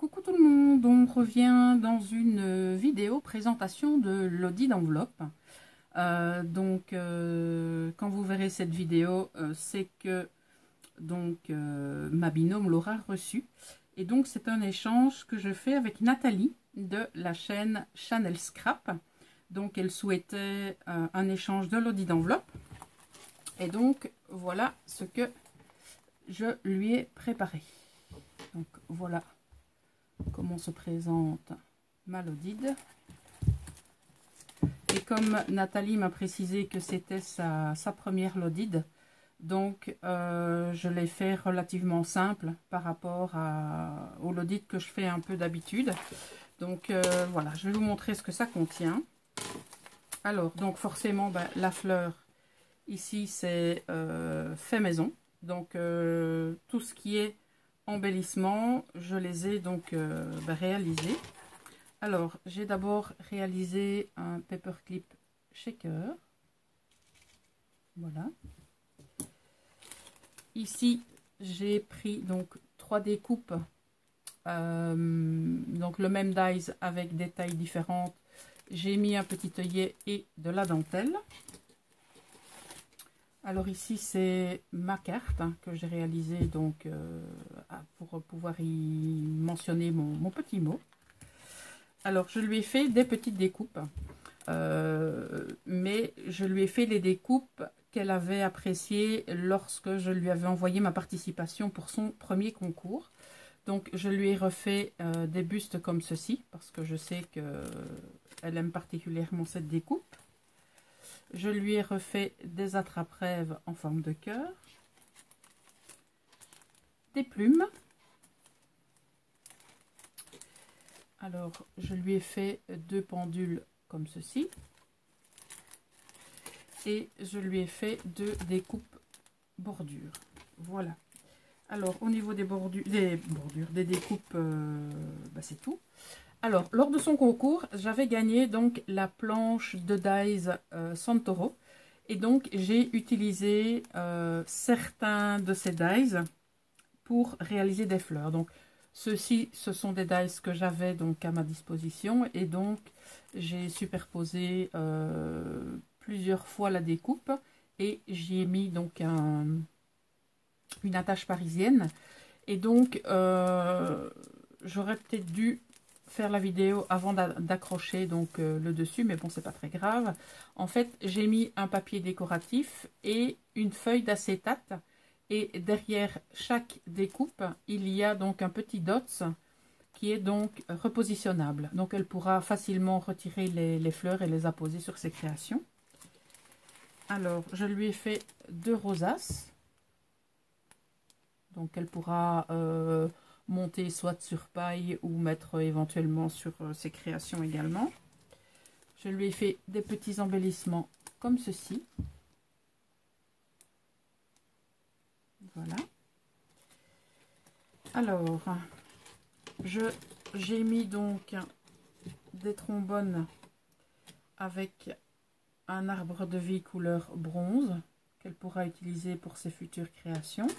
Coucou tout le monde, on revient dans une vidéo présentation de l'Audi d'enveloppe. Quand vous verrez cette vidéo, c'est que ma binôme l'aura reçue. Et donc c'est un échange que je fais avec Nathalie de la chaîne Chanel Scrap. Donc elle souhaitait un échange de l'Audi d'enveloppe. Et donc voilà ce que je lui ai préparé. Donc voilà comment se présente ma Lodide. Et comme Nathalie m'a précisé que c'était sa première Lodide, donc je l'ai fait relativement simple par rapport aux Lodides que je fais un peu d'habitude. Donc voilà, je vais vous montrer ce que ça contient. Alors, donc forcément, la fleur, ici c'est fait maison. Donc tout ce qui est embellissement, je les ai donc réalisés. Alors, j'ai d'abord réalisé un paperclip shaker. Voilà. Ici, j'ai pris donc 3 découpes. Donc le même dies avec des tailles différentes. J'ai mis un petit œillet et de la dentelle. Alors ici c'est ma carte que j'ai réalisée donc pour pouvoir y mentionner mon petit mot. Alors je lui ai fait des petites découpes, mais je lui ai fait les découpes qu'elle avait appréciées lorsque je lui avais envoyé ma participation pour son premier concours. Donc je lui ai refait des bustes comme ceci parce que je sais qu'elle aime particulièrement cette découpe. Je lui ai refait des attrape-rêves en forme de cœur, des plumes. Alors, je lui ai fait 2 pendules comme ceci. Et je lui ai fait 2 découpes bordures. Voilà. Alors, au niveau des des découpes, c'est tout. Alors, lors de son concours, j'avais gagné donc la planche de dies Santoro. Et donc, j'ai utilisé certains de ces dies pour réaliser des fleurs. Donc, ceux-ci, ce sont des dies que j'avais donc à ma disposition. Et donc, j'ai superposé plusieurs fois la découpe. Et j'y ai mis donc une attache parisienne. Et donc, j'aurais peut-être dû faire la vidéo avant d'accrocher donc le dessus, mais bon, c'est pas très grave. En fait, j'ai mis un papier décoratif et une feuille d'acétate, et derrière chaque découpe il y a donc un petit dots qui est donc repositionnable, donc elle pourra facilement retirer les fleurs et les apposer sur ses créations. Alors je lui ai fait 2 rosaces, donc elle pourra monter soit sur paille ou mettre éventuellement sur ses créations également. Je lui ai fait des petits embellissements comme ceci. Voilà. Alors, j'ai mis donc des trombones avec un arbre de vie couleur bronze qu'elle pourra utiliser pour ses futures créations.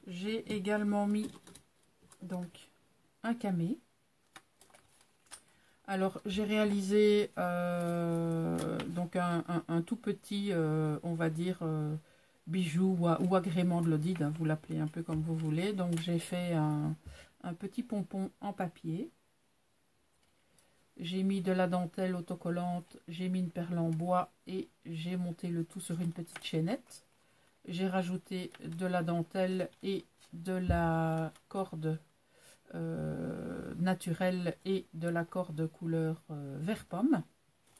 J'ai également mis donc un camé. Alors j'ai réalisé donc un tout petit, on va dire, bijou ou agrément de Lodide, hein, vous l'appelez un peu comme vous voulez. Donc j'ai fait un petit pompon en papier. J'ai mis de la dentelle autocollante, j'ai mis une perle en bois et j'ai monté le tout sur une petite chaînette. J'ai rajouté de la dentelle et de la corde naturelle et de la corde couleur vert pomme.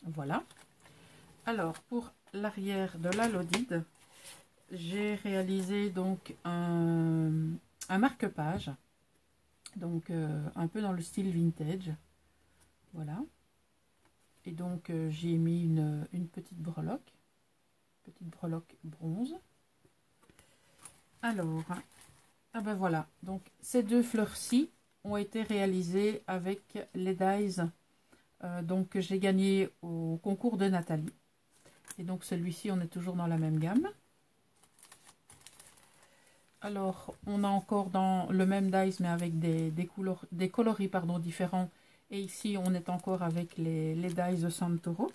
Voilà. Alors pour l'arrière de la Lodide, j'ai réalisé donc un marque-page, donc un peu dans le style vintage. Voilà. Et donc j'ai mis une petite breloque bronze. Alors, voilà, donc ces 2 fleurs-ci ont été réalisées avec les dies donc que j'ai gagné au concours de Nathalie. Et donc celui-ci, on est toujours dans la même gamme. Alors, on a encore dans le même dies, mais avec des coloris pardon, différents. Et ici, on est encore avec les dies de Santoro.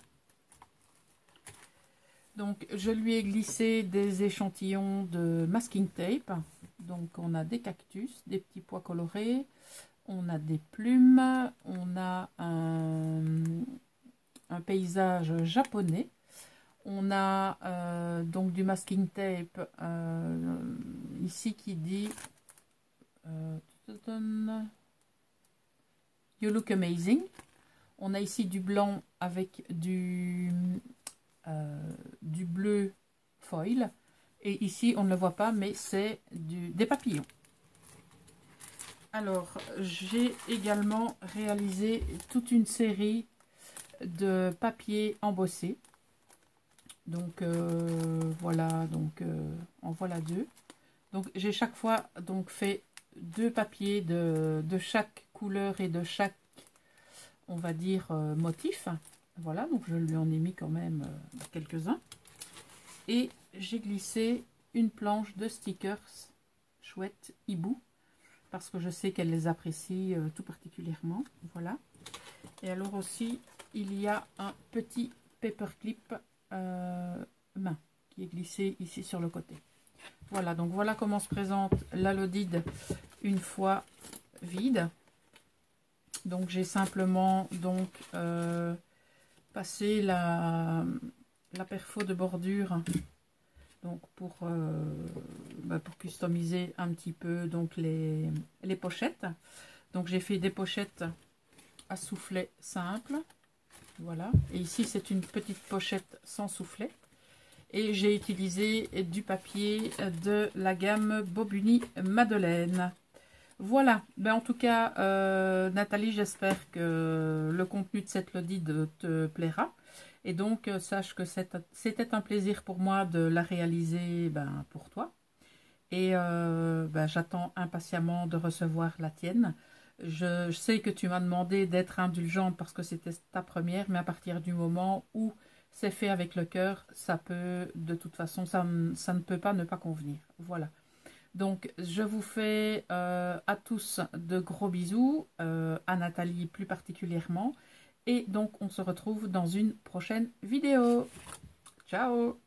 Donc, je lui ai glissé des échantillons de masking tape. Donc, on a des cactus, des petits pois colorés, on a des plumes, on a un paysage japonais. On a donc du masking tape ici qui dit You look amazing. On a ici du blanc avec du bleu foil. Et ici, on ne le voit pas, mais c'est des papillons. Alors, j'ai également réalisé toute une série de papiers embossés. Donc, voilà, donc en voilà deux. Donc, j'ai chaque fois donc fait deux papiers de chaque couleur et de chaque, on va dire, motif. Voilà, donc je lui en ai mis quand même quelques-uns. Et j'ai glissé une planche de stickers chouette hibou, parce que je sais qu'elle les apprécie tout particulièrement. Voilà. Et alors aussi, il y a un petit paperclip main qui est glissé ici sur le côté. Voilà, donc voilà comment se présente la Lodide une fois vide. Donc j'ai simplement donc passé la perfo de bordure donc pour customiser un petit peu donc les pochettes. Donc j'ai fait des pochettes à soufflet simple, voilà, et ici c'est une petite pochette sans soufflet. Et j'ai utilisé du papier de la gamme Bobuni Madeleine. Voilà, ben en tout cas, Nathalie, j'espère que le contenu de cette Lodide te plaira. Et donc, sache que c'était un plaisir pour moi de la réaliser pour toi. Et j'attends impatiemment de recevoir la tienne. Je sais que tu m'as demandé d'être indulgente parce que c'était ta première, mais à partir du moment où c'est fait avec le cœur, ça peut, de toute façon, ça ne peut pas ne pas convenir. Voilà. Donc, je vous fais à tous de gros bisous, à Nathalie plus particulièrement. Et donc, on se retrouve dans une prochaine vidéo. Ciao!